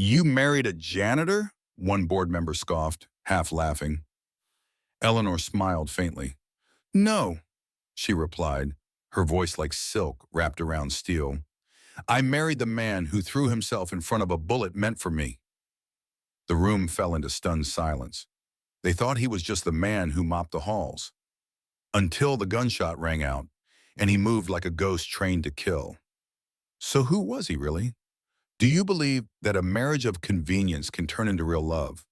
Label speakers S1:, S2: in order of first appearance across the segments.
S1: You married a janitor? One board member scoffed, half laughing. Eleanor smiled faintly. No, she replied, her voice like silk wrapped around steel. I married the man who threw himself in front of a bullet meant for me. The room fell into stunned silence. They thought he was just the man who mopped the halls. Until the gunshot rang out, and he moved like a ghost trained to kill. So who was he really? Do you believe that a marriage of convenience can turn into real love?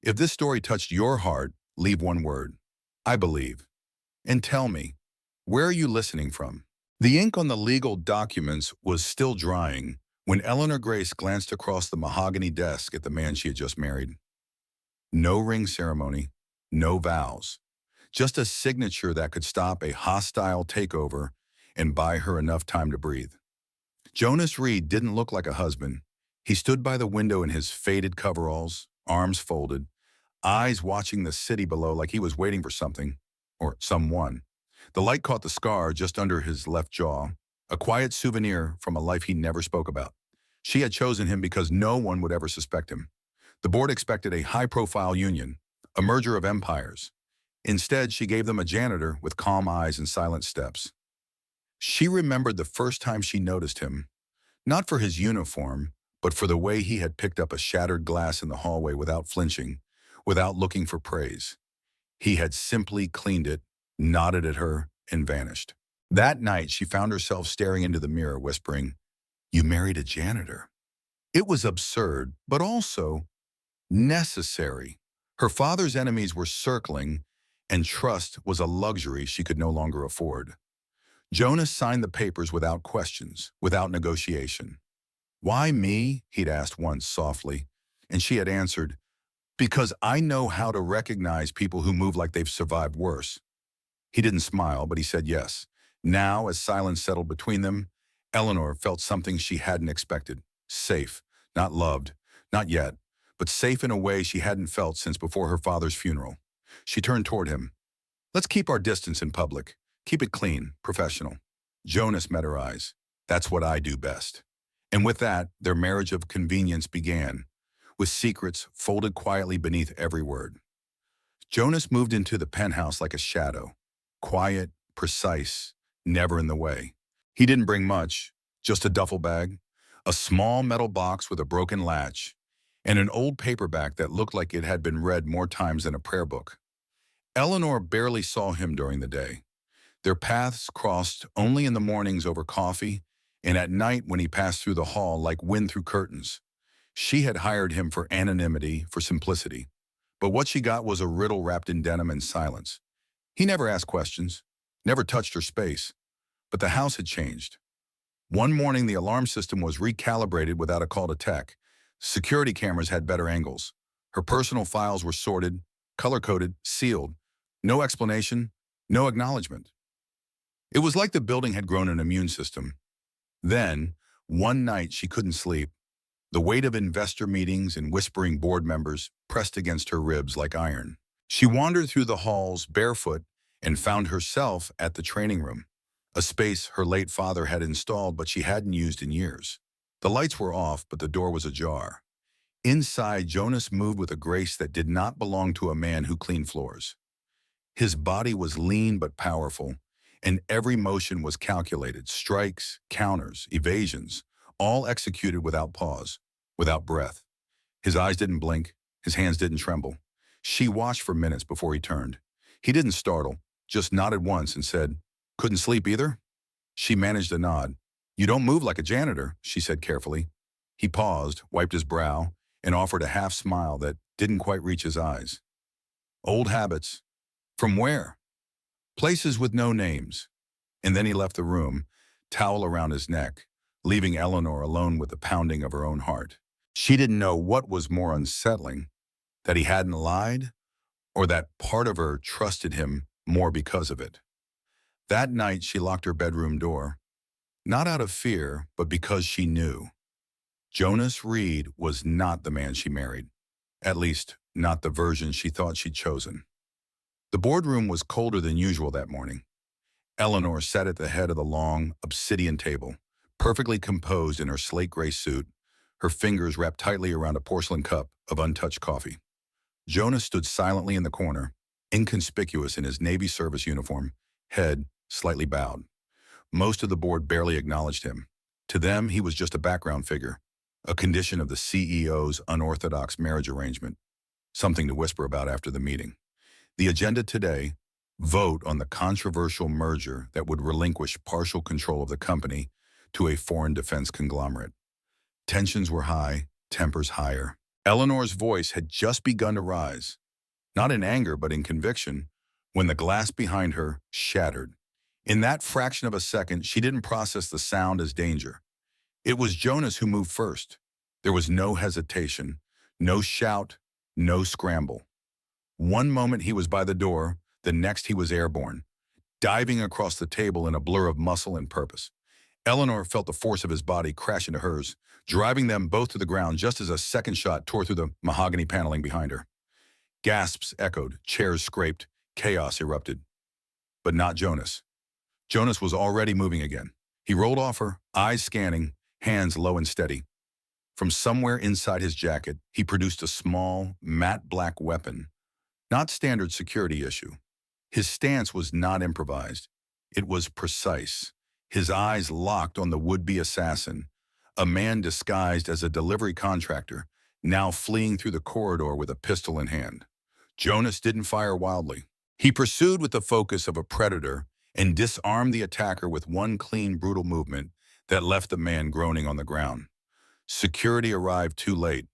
S1: If this story touched your heart, leave one word. I believe. And tell me, where are you listening from? The ink on the legal documents was still drying when Eleanor Grace glanced across the mahogany desk at the man she had just married. No ring ceremony, no vows, just a signature that could stop a hostile takeover and buy her enough time to breathe. Jonas Reed didn't look like a husband. He stood by the window in his faded coveralls, arms folded, eyes watching the city below like he was waiting for something, or someone. The light caught the scar just under his left jaw, a quiet souvenir from a life he never spoke about. She had chosen him because no one would ever suspect him. The board expected a high-profile union, a merger of empires. Instead, she gave them a janitor with calm eyes and silent steps. She remembered the first time she noticed him, not for his uniform, but for the way he had picked up a shattered glass in the hallway without flinching, without looking for praise. He had simply cleaned it, nodded at her, and vanished. That night, she found herself staring into the mirror, whispering, "You married a janitor." It was absurd, but also necessary. Her father's enemies were circling, and trust was a luxury she could no longer afford. Jonas signed the papers without questions, without negotiation. "Why me?" he'd asked once softly, and she had answered, "Because I know how to recognize people who move like they've survived worse." He didn't smile, but he said yes. Now, as silence settled between them, Eleanor felt something she hadn't expected. Safe, not loved, not yet, but safe in a way she hadn't felt since before her father's funeral. She turned toward him. "Let's keep our distance in public. Keep it clean, professional." Jonas met her eyes. "That's what I do best." And with that, their marriage of convenience began, with secrets folded quietly beneath every word. Jonas moved into the penthouse like a shadow, quiet, precise, never in the way. He didn't bring much, just a duffel bag, a small metal box with a broken latch, and an old paperback that looked like it had been read more times than a prayer book. Eleanor barely saw him during the day. Their paths crossed only in the mornings over coffee, and at night when he passed through the hall like wind through curtains. She had hired him for anonymity, for simplicity. But what she got was a riddle wrapped in denim and silence. He never asked questions, never touched her space. But the house had changed. One morning, the alarm system was recalibrated without a call to tech. Security cameras had better angles. Her personal files were sorted, color-coded, sealed. No explanation, no acknowledgement. It was like the building had grown an immune system. Then, one night, she couldn't sleep. The weight of investor meetings and whispering board members pressed against her ribs like iron. She wandered through the halls barefoot and found herself at the training room, a space her late father had installed but she hadn't used in years. The lights were off, but the door was ajar. Inside, Jonas moved with a grace that did not belong to a man who cleaned floors. His body was lean but powerful, and every motion was calculated, strikes, counters, evasions, all executed without pause, without breath. His eyes didn't blink, his hands didn't tremble. She watched for minutes before he turned. He didn't startle, just nodded once and said, "Couldn't sleep either?" She managed a nod. "You don't move like a janitor," she said carefully. He paused, wiped his brow, and offered a half smile that didn't quite reach his eyes. "Old habits." "From where?" "Places with no names." And then he left the room, towel around his neck, leaving Eleanor alone with the pounding of her own heart. She didn't know what was more unsettling, that he hadn't lied, or that part of her trusted him more because of it. That night, she locked her bedroom door, not out of fear, but because she knew. Jonas Reed was not the man she married, at least not the version she thought she'd chosen. The boardroom was colder than usual that morning. Eleanor sat at the head of the long, obsidian table, perfectly composed in her slate gray suit, her fingers wrapped tightly around a porcelain cup of untouched coffee. Jonas stood silently in the corner, inconspicuous in his Navy service uniform, head slightly bowed. Most of the board barely acknowledged him. To them, he was just a background figure, a condition of the CEO's unorthodox marriage arrangement, something to whisper about after the meeting. The agenda today: vote on the controversial merger that would relinquish partial control of the company to a foreign defense conglomerate. Tensions were high, tempers higher. Eleanor's voice had just begun to rise, not in anger but in conviction, when the glass behind her shattered. In that fraction of a second, she didn't process the sound as danger. It was Jonas who moved first. There was no hesitation, no shout, no scramble. One moment he was by the door, the next he was airborne, diving across the table in a blur of muscle and purpose. Eleanor felt the force of his body crash into hers, driving them both to the ground just as a second shot tore through the mahogany paneling behind her. Gasps echoed, chairs scraped, chaos erupted. But not Jonas. Jonas was already moving again. He rolled off her, eyes scanning, hands low and steady. From somewhere inside his jacket, he produced a small, matte black weapon. Not standard security issue. His stance was not improvised. It was precise. His eyes locked on the would-be assassin, a man disguised as a delivery contractor, now fleeing through the corridor with a pistol in hand. Jonas didn't fire wildly. He pursued with the focus of a predator and disarmed the attacker with one clean, brutal movement that left the man groaning on the ground. Security arrived too late.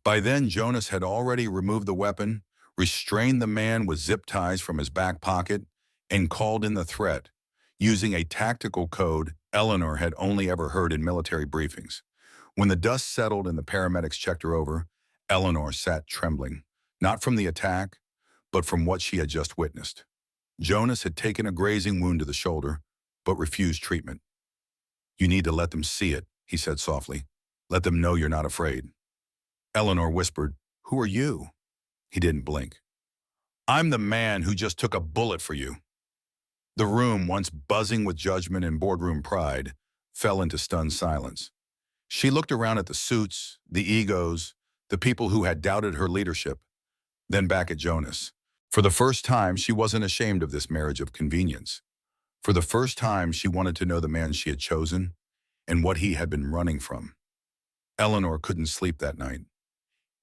S1: By then, Jonas had already removed the weapon, restrained the man with zip ties from his back pocket, and called in the threat, using a tactical code Eleanor had only ever heard in military briefings. When the dust settled and the paramedics checked her over, Eleanor sat trembling, not from the attack, but from what she had just witnessed. Jonas had taken a grazing wound to the shoulder, but refused treatment. "You need to let them see it," he said softly. "Let them know you're not afraid." Eleanor whispered, "Who are you?" He didn't blink. "I'm the man who just took a bullet for you." The room, once buzzing with judgment and boardroom pride, fell into stunned silence. She looked around at the suits, the egos, the people who had doubted her leadership, then back at Jonas. For the first time, she wasn't ashamed of this marriage of convenience. For the first time, she wanted to know the man she had chosen and what he had been running from. Eleanor couldn't sleep that night.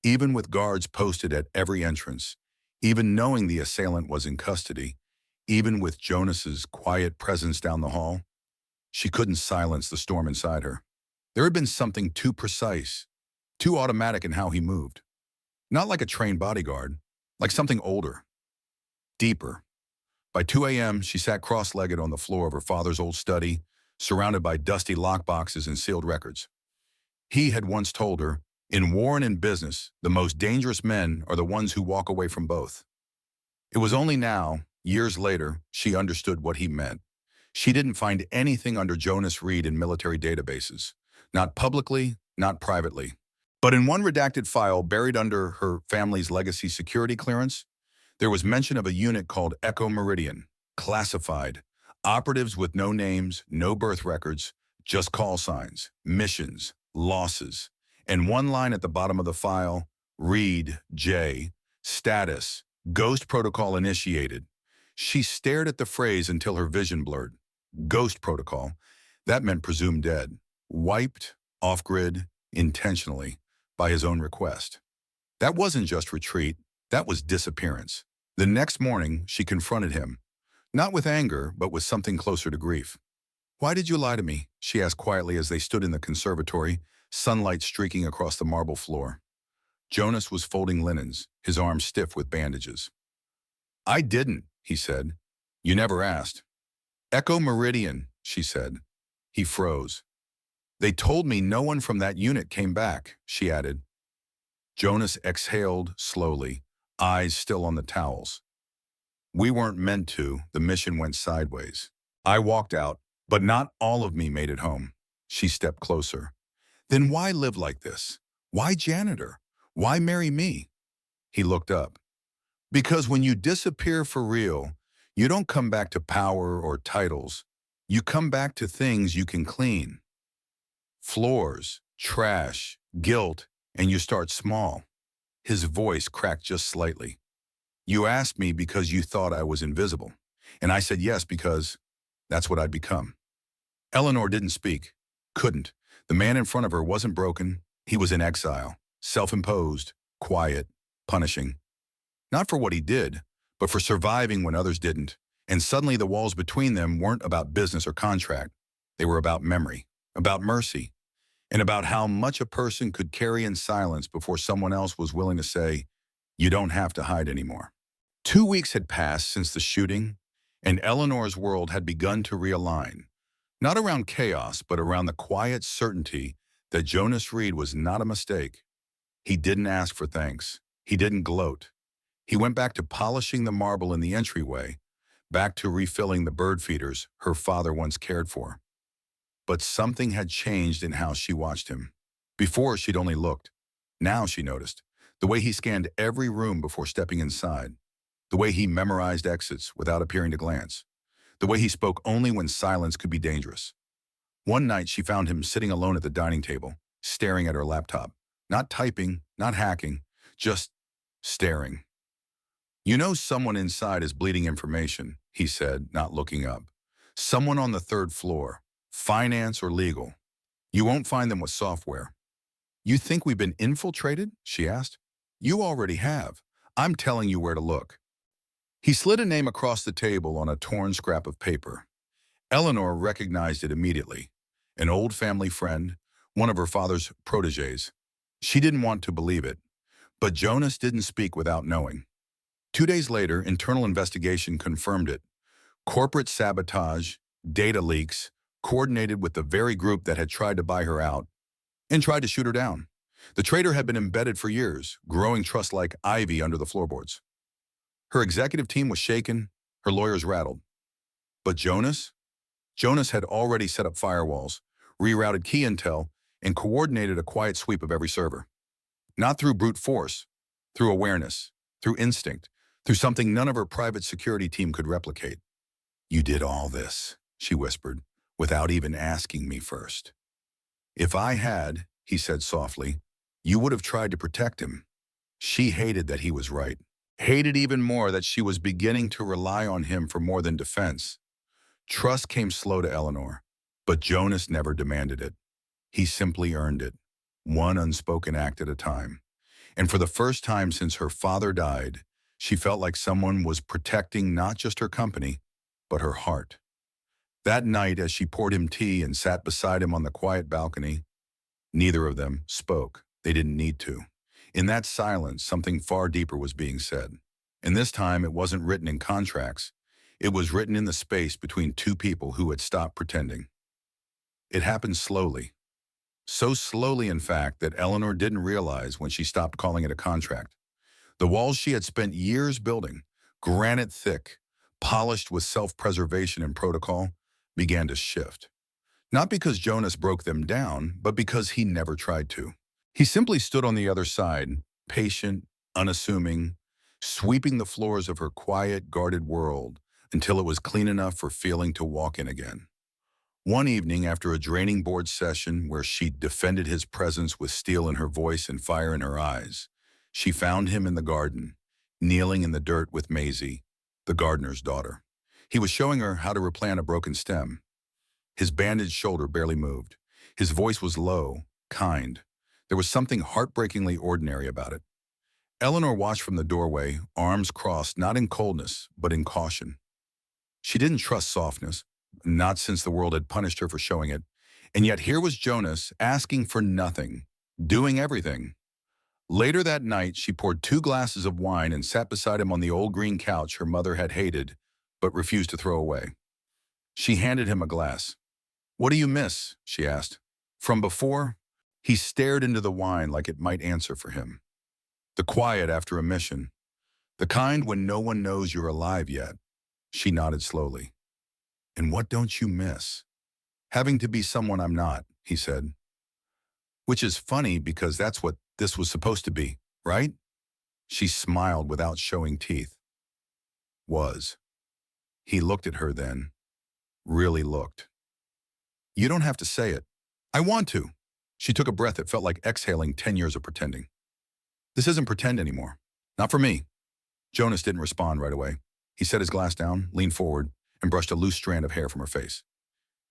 S1: Even with guards posted at every entrance, even knowing the assailant was in custody, even with Jonas's quiet presence down the hall, she couldn't silence the storm inside her. There had been something too precise, too automatic in how he moved. Not like a trained bodyguard, like something older, deeper. By 2 a.m., she sat cross-legged on the floor of her father's old study, surrounded by dusty lockboxes and sealed records. He had once told her, "In war and in business, the most dangerous men are the ones who walk away from both." It was only now, years later, she understood what he meant. She didn't find anything under Jonas Reed in military databases, not publicly, not privately. But in one redacted file buried under her family's legacy security clearance, there was mention of a unit called Echo Meridian, classified, operatives with no names, no birth records, just call signs, missions, losses, and one line at the bottom of the file: Reed, J, status, Ghost Protocol initiated. She stared at the phrase until her vision blurred. Ghost Protocol. That meant presumed dead. Wiped, off-grid, intentionally, by his own request. That wasn't just retreat, that was disappearance. The next morning, she confronted him, not with anger, but with something closer to grief. "Why did you lie to me?" she asked quietly as they stood in the conservatory, sunlight streaking across the marble floor. Jonas was folding linens, his arms stiff with bandages. "I didn't," he said. "You never asked." "Echo Meridian," she said. He froze. "They told me no one from that unit came back," she added. Jonas exhaled slowly, eyes still on the towels. "We weren't meant to. The mission went sideways. I walked out, but not all of me made it home." She stepped closer. "Then why live like this? Why janitor? Why marry me?" He looked up. "Because when you disappear for real, you don't come back to power or titles. You come back to things you can clean. Floors, trash, guilt, and you start small. His voice cracked just slightly. You asked me because you thought I was invisible. And I said yes because that's what I'd become. Eleanor didn't speak. Couldn't. The man in front of her wasn't broken. He was in exile. Self-imposed. Quiet. Punishing. Not for what he did, but for surviving when others didn't. And suddenly the walls between them weren't about business or contract. They were about memory. About mercy. And about how much a person could carry in silence before someone else was willing to say, you don't have to hide anymore. 2 weeks had passed since the shooting, and Eleanor's world had begun to realign, not around chaos, but around the quiet certainty that Jonas Reed was not a mistake. He didn't ask for thanks. He didn't gloat. He went back to polishing the marble in the entryway, back to refilling the bird feeders her father once cared for. But something had changed in how she watched him. Before, she'd only looked. Now she noticed. The way he scanned every room before stepping inside. The way he memorized exits without appearing to glance. The way he spoke only when silence could be dangerous. One night, she found him sitting alone at the dining table, staring at her laptop. Not typing, not hacking, just staring. You know someone inside is bleeding information, he said, not looking up. Someone on the third floor. Finance or legal. You won't find them with software. You think we've been infiltrated? She asked. You already have. I'm telling you where to look. He slid a name across the table on a torn scrap of paper. Eleanor recognized it immediately. An old family friend, one of her father's protégés. She didn't want to believe it, but Jonas didn't speak without knowing. 2 days later, internal investigation confirmed it. Corporate sabotage, data leaks, coordinated with the very group that had tried to buy her out and tried to shoot her down. The traitor had been embedded for years, growing trust like ivy under the floorboards. Her executive team was shaken, her lawyers rattled. But Jonas? Jonas had already set up firewalls, rerouted key intel, and coordinated a quiet sweep of every server. Not through brute force, through awareness, through instinct, through something none of her private security team could replicate. You did all this, she whispered, without even asking me first. If I had, he said softly, you would have tried to protect him. She hated that he was right. Hated even more that she was beginning to rely on him for more than defense. Trust came slow to Eleanor, but Jonas never demanded it. He simply earned it, one unspoken act at a time. And for the first time since her father died, she felt like someone was protecting not just her company, but her heart. That night, as she poured him tea and sat beside him on the quiet balcony, neither of them spoke. They didn't need to. In that silence, something far deeper was being said. And this time, it wasn't written in contracts. It was written in the space between two people who had stopped pretending. It happened slowly. So slowly, in fact, that Eleanor didn't realize when she stopped calling it a contract. The walls she had spent years building, granite thick, polished with self-preservation and protocol, began to shift. Not because Jonas broke them down, but because he never tried to. He simply stood on the other side, patient, unassuming, sweeping the floors of her quiet, guarded world until it was clean enough for feeling to walk in again. One evening, after a draining board session where she defended his presence with steel in her voice and fire in her eyes, she found him in the garden, kneeling in the dirt with Maisie, the gardener's daughter. He was showing her how to replant a broken stem. His bandaged shoulder barely moved. His voice was low, kind. There was something heartbreakingly ordinary about it. Eleanor watched from the doorway, arms crossed, not in coldness, but in caution. She didn't trust softness, not since the world had punished her for showing it. And yet here was Jonas, asking for nothing, doing everything. Later that night, she poured 2 glasses of wine and sat beside him on the old green couch her mother had hated, but refused to throw away. She handed him a glass. "What do you miss?" she asked. From before, he stared into the wine like it might answer for him. The quiet after a mission. The kind when no one knows you're alive yet. She nodded slowly. "And what don't you miss?" "Having to be someone I'm not," he said. "Which is funny because that's what this was supposed to be, right?" She smiled without showing teeth. "Was." He looked at her then. Really looked. "You don't have to say it." "I want to." She took a breath that felt like exhaling 10 years of pretending. This isn't pretend anymore. Not for me. Jonas didn't respond right away. He set his glass down, leaned forward, and brushed a loose strand of hair from her face.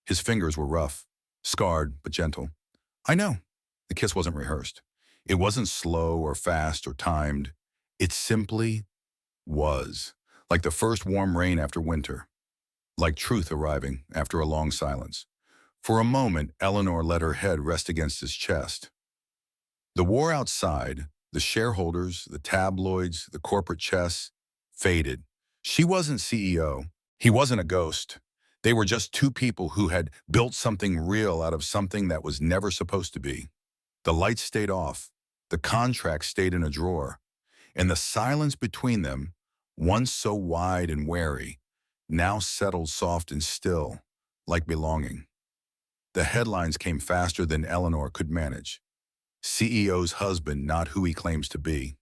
S1: His fingers were rough, scarred, but gentle. I know. The kiss wasn't rehearsed. It wasn't slow or fast or timed. It simply was. Like the first warm rain after winter. Like truth arriving after a long silence. For a moment, Eleanor let her head rest against his chest. The war outside, the shareholders, the tabloids, the corporate chess, faded. She wasn't CEO. He wasn't a ghost. They were just two people who had built something real out of something that was never supposed to be. The lights stayed off. The contract stayed in a drawer. And the silence between them, once so wide and wary, now settled soft and still, like belonging. The headlines came faster than Eleanor could manage. CEO's husband not who he claims to be.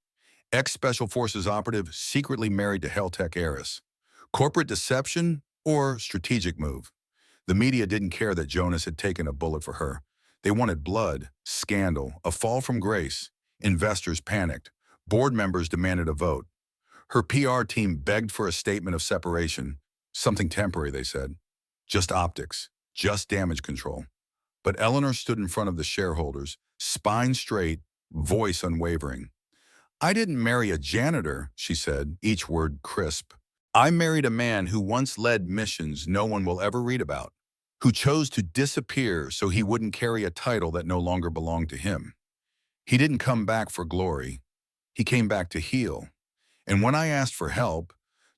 S1: Ex-Special Forces operative secretly married to Heltech heiress. Corporate deception or strategic move. The media didn't care that Jonas had taken a bullet for her. They wanted blood, scandal, a fall from grace. Investors panicked. Board members demanded a vote. Her PR team begged for a statement of separation. Something temporary, they said. Just optics. Just damage control. But Eleanor stood in front of the shareholders, spine straight, voice unwavering. I didn't marry a janitor, she said, each word crisp. I married a man who once led missions no one will ever read about, who chose to disappear so he wouldn't carry a title that no longer belonged to him. He didn't come back for glory. He came back to heal. And when I asked for help,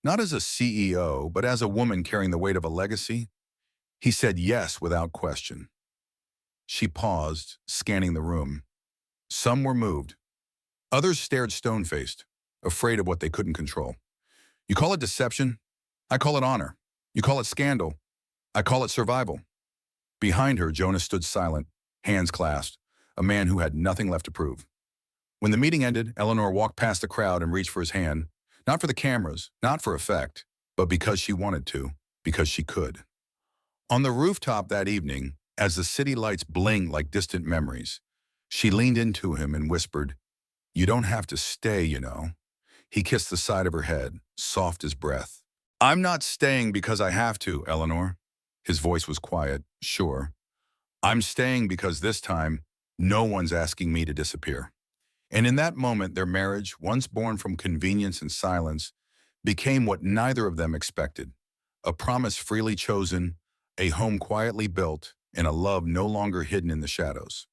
S1: not as a CEO, but as a woman carrying the weight of a legacy, he said yes without question. She paused, scanning the room. Some were moved. Others stared stone-faced, afraid of what they couldn't control. You call it deception? I call it honor. You call it scandal? I call it survival. Behind her, Jonas stood silent, hands clasped, a man who had nothing left to prove. When the meeting ended, Eleanor walked past the crowd and reached for his hand, not for the cameras, not for effect, but because she wanted to, because she could. On the rooftop that evening, as the city lights blinked like distant memories, she leaned into him and whispered, "You don't have to stay, you know." He kissed the side of her head, soft as breath. "I'm not staying because I have to, Eleanor." His voice was quiet, sure. "I'm staying because this time, no one's asking me to disappear." And in that moment, their marriage, once born from convenience and silence, became what neither of them expected. A promise freely chosen, a home quietly built, and a love no longer hidden in the shadows.